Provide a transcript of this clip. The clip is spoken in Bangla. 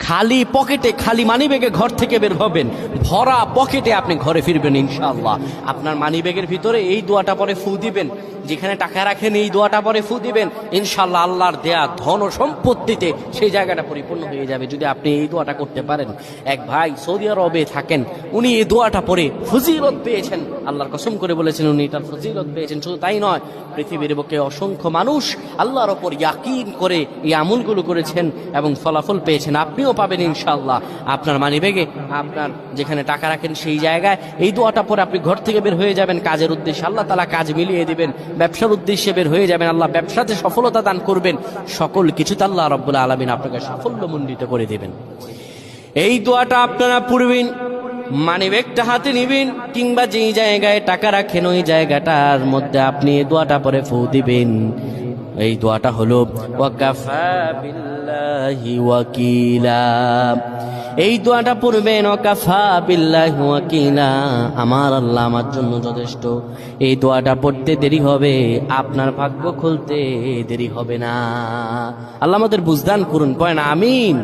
খালি পকেটে, খালি মানিব্যাগে ঘর থেকে বের হবেন, ভরা পকেটে আপনি ঘরে ফিরবেন ইনশাআল্লাহ। আপনার মানিব্যাগের ভিতরে এই দোয়াটা পরে ফু দিবেন, যেখানে টাকা রাখেন এই দোয়াটা পরে ফু দিবেন, ইনশাআল্লাহ আল্লাহর দেয়া ধন ও সম্পত্তিতে সেই জায়গাটা পরিপূর্ণ হয়ে যাবে যদি আপনি এই দোয়াটা করতে পারেন। এক ভাই সৌদি আরবে থাকেন, উনি এই দোয়াটা পরে ফজিলত পেয়েছেন, আল্লাহর কসম করে বলেছেন উনি এটার ফজিলত পেয়েছেন। শুধু তাই নয়, পৃথিবীর বুকে অসংখ্য মানুষ আল্লাহর ওপর ইয়াকিন করে এই আমলগুলো করেছেন এবং ফলাফল পেয়েছেন। আপনিও পাবেন ইনশাআল্লাহ। আপনার মানিব্যাগে, আপনার যেখানে টাকা রাখেন সেই জায়গায় এই দোয়াটা পরে আপনি ঘর থেকে বের হয়ে যাবেন কাজের উদ্দেশ্যে, আল্লাহ তাআলা কাজ মিলিয়ে দিবেন। ব্যবসার উদ্দেশ্যে বের হয়ে যাবেন, আল্লাহ ব্যবসাতে সফলতা দান করবেন। সকল কিছুতে আল্লাহ রাব্বুল আলামিন আপনাকে সাফল্যমণ্ডিত করে দিবেন। এই দোয়াটা আপনারা পড়বেন, মানিব্যাগটা হাতে নিবেন, কিংবা যেই জায়গায় টাকা রাখেন ওই জায়গাটার মধ্যে আপনি এই দোয়াটা পরে ফু দিবেন। এই দোয়াটা হলো ওয়াকাফা বিল্লাহি ওয়াকিলা। এই দোয়াটা পড়বেন, ওয়াকাফা বিল্লাহি ওয়াকিলা, আমার আল্লাহ আমার জন্য যথেষ্ট। এই দোয়াটা পড়তে দেরি হবে, আপনার ভাগ্য খুলতে দেরি হবে না। আল্লাহ আমাদের বুঝদান করুন, পড়েন আমিন।